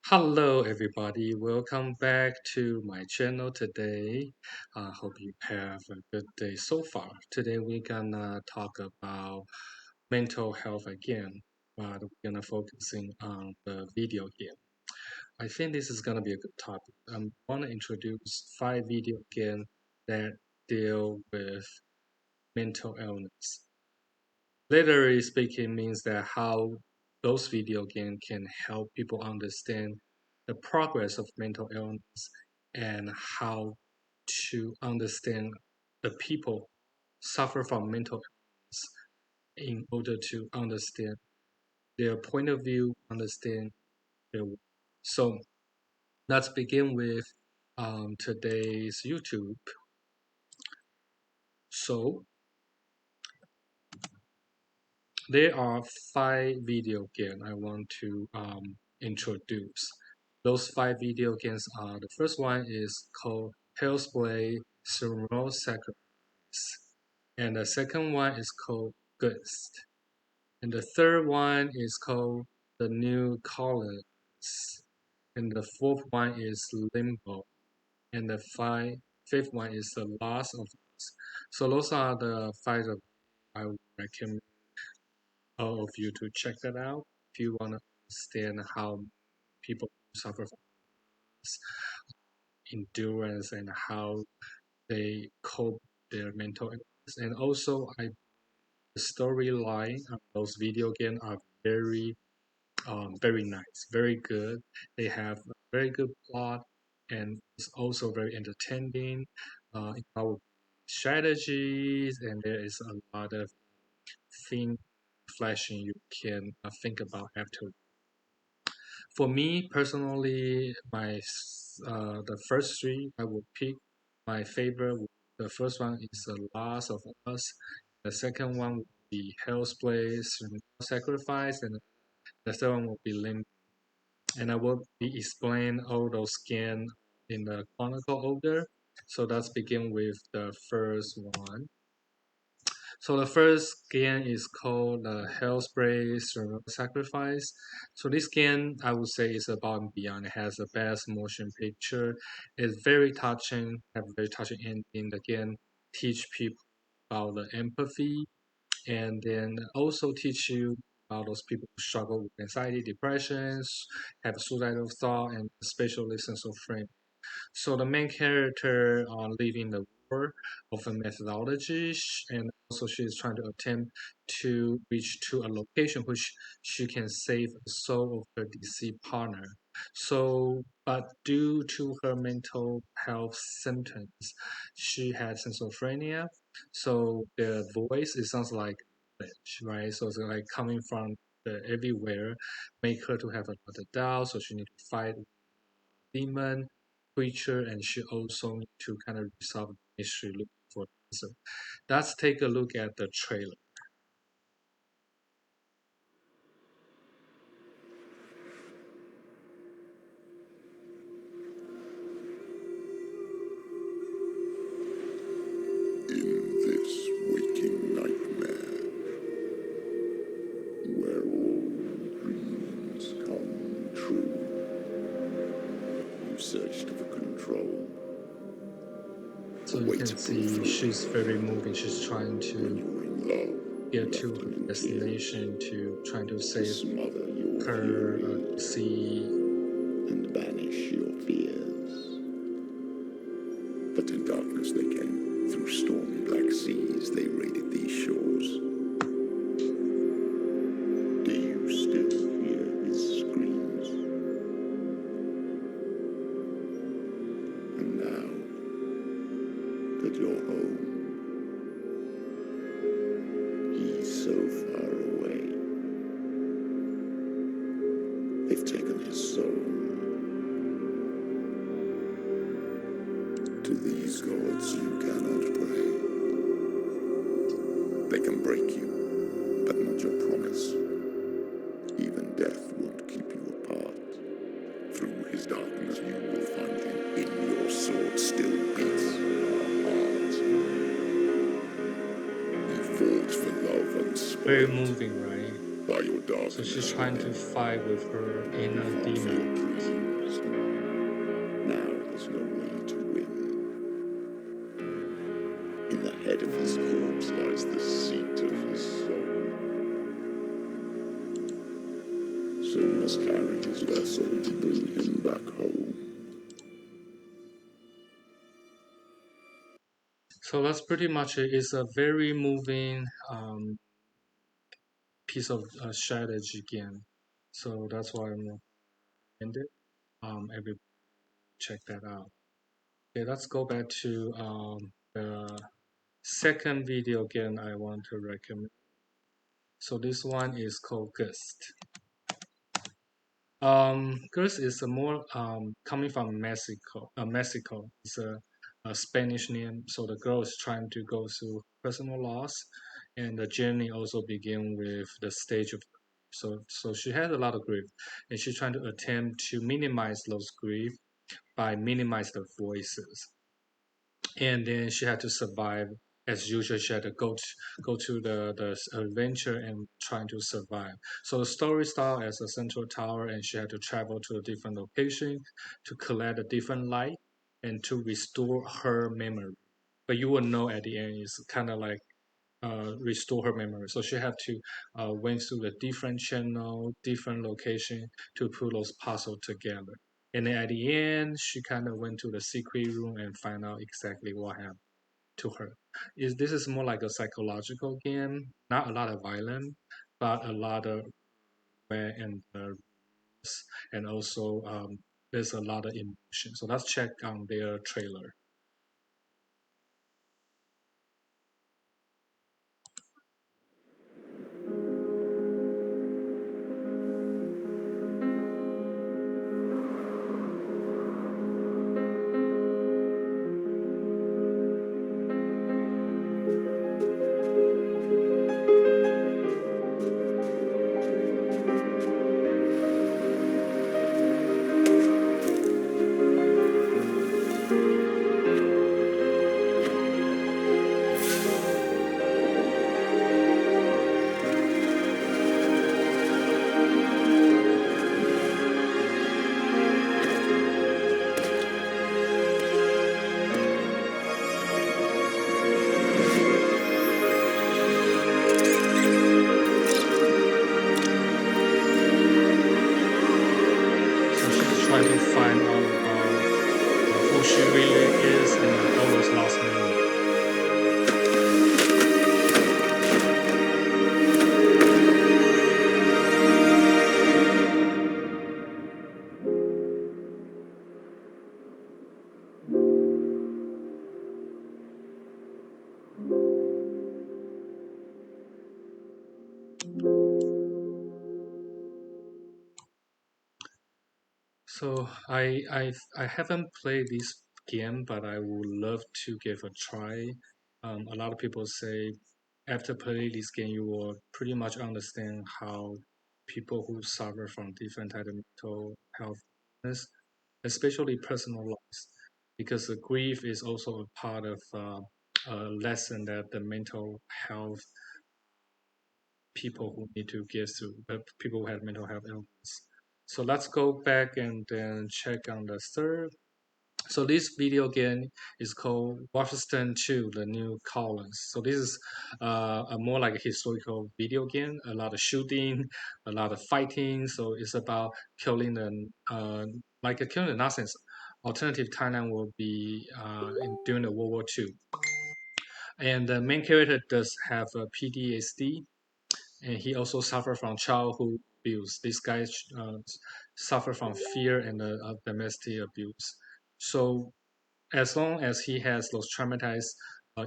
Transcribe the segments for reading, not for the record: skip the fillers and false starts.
Hello, everybody. Welcome back to my channel today. I hope you have a good day so far. Today, we're gonna talk about mental health again, but we're gonna focusing on the video game. I think this is gonna be a good topic. I'm gonna introduce 5 video games that deal with mental illness. Literally speaking means that how those video games can help people understand the progress of mental illness and how to understand the people suffer from mental illness in order to understand their point of view, understand their work. So let's begin with today's YouTube. So there are 5 video games I want to introduce. Those 5 video games are the first one is called Hellblade Senua Sacrifice, and the second one is called Ghost, and the third one is called The New Colors, and the fourth one is Limbo, and the fifth one is The Last of Us. So those are the 5 that I would recommend all of you to check that out if you want to understand how people suffer from this endurance and how they cope their mental illness. And also, the storyline of those video games are very nice, very good. They have a very good plot, and it's also very entertaining. About strategies, and there is a lot of things flashing you can think about after. For me personally, the first 3 I would pick. My favorite, the first one is The Last of Us. The second one would be Hell's Place, Sacrifice, and the third one will be Limbo. And I will be explain all those games in the chronicle order. So let's begin with the first one. So the first game is called the Hellblade Sacrifice. So this game, I would say, is above and beyond. It has the best motion picture. It's very touching. Have a very touching ending. The game teach people about the empathy, and then also teach you about those people who struggle with anxiety, depressions, have suicidal thought, and especially sense of frame. So the main character live in the world of a methodology, and also she is trying to attempt to reach to a location which she can save the soul of her deceased partner. So, but due to her mental health symptoms, she had schizophrenia. So the voice it sounds like glitch, right? So it's like coming from everywhere, make her to have a lot of doubt. So she need to fight demon creature, and she also need to kind of resolve the mystery looking for the answer. Let's take a look at the trailer. In this waking nightmare, where all dreams come true, you searched for control. So you can see she's very moving. She's trying When to you're in love, get to left her in destination tears, to trying to to save smother your her fury see. and banish your fears. But in darkness they came, through stormy black seas they raided these shores. Do you still hear his screams? And now that you're home, he's so far away. They've taken his soul. To these gods you cannot pray. They can break you, but not your promise. Even death won't keep you apart. Through his darkness you will find him. In your sword still beats our heart. You fought for love Very unspoiled moving, right? by your So she's darkness trying to within. fight with her You inner fought for your demon. dreams darkness lies the seat of his soul. So we must carry his vessel to bring him back home. So that's pretty much it. It's a very moving piece of strategy game. So that's why I'm recommend it. Everybody check that out. Okay, let's go back to the second video game I want to recommend. So this one is called Ghost. Ghost is a more coming from Mexico. Mexico is a Spanish name. So the girl is trying to go through personal loss, and the journey also begin with the stage of. So she has a lot of grief, and she's trying to attempt to minimize those grief by minimize the voices, and then she had to survive as usual. She had to go to the adventure and trying to survive. So the story started as a central tower, and she had to travel to a different location to collect a different light and to restore her memory. But you will know at the end it's kind of like restore her memory. So she had to went through the different channel, different location to put those puzzles together. And then at the end, she kind of went to the secret room and find out exactly what happened to her. This is more like a psychological game, not a lot of violence, but a lot of and also there's a lot of emotion. So let's check on their trailer. So she's trying to find out about who she really is and all those lost memories. So I haven't played this game, but I would love to give a try. A lot of people say after playing this game, you will pretty much understand how people who suffer from different type of mental health illness, especially personal loss, because the grief is also a part of a lesson that the mental health people who need to get through, people who have mental health illness. So let's go back and then check on the third. So this video game is called Wolfenstein II, the New Colors. So this is a more like a historical video game, a lot of shooting, a lot of fighting. So it's about killing like a killing the Nazis. Alternative Thailand will be during the World War II. And the main character does have a PTSD, and he also suffered from childhood abuse. This guy suffered from fear and domestic abuse. So as long as he has those traumatized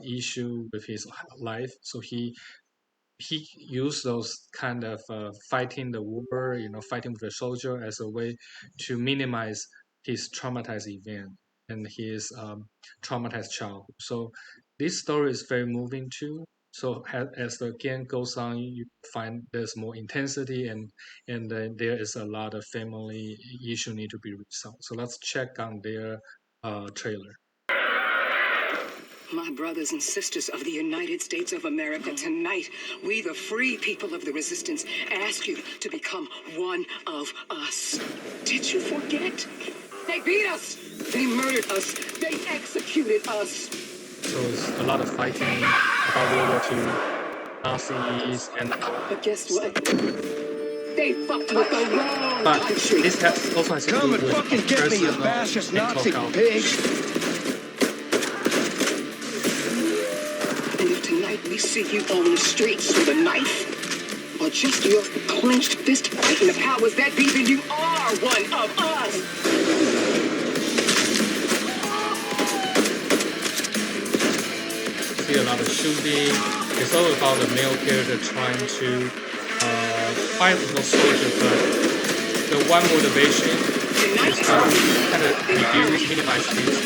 issue with his life, so he used those kind of fighting the war, fighting with the soldier as a way to minimize his traumatized event and his traumatized childhood. So this story is very moving too. So as the game goes on, you find there's more intensity and then there is a lot of family issue need to be resolved. So let's check on their trailer. My brothers and sisters of the United States of America, tonight, we, the free people of the resistance, ask you to become one of us. Did you forget? They beat us. They murdered us. They executed us. shows a lot of fighting about World War II, Nazis, and But guess what? They fucked with the wrong but country. this also has to do Come and with fucking get me, you personal fascist mental Nazi health. pigs! And if tonight we see you on the streets with a knife, or just your clenched fist fighting the powers that be, then you are one of us. See a lot of shooting. It's all about the male character trying to fight with no soldier, but the one motivation is to kind of reduce, minimize his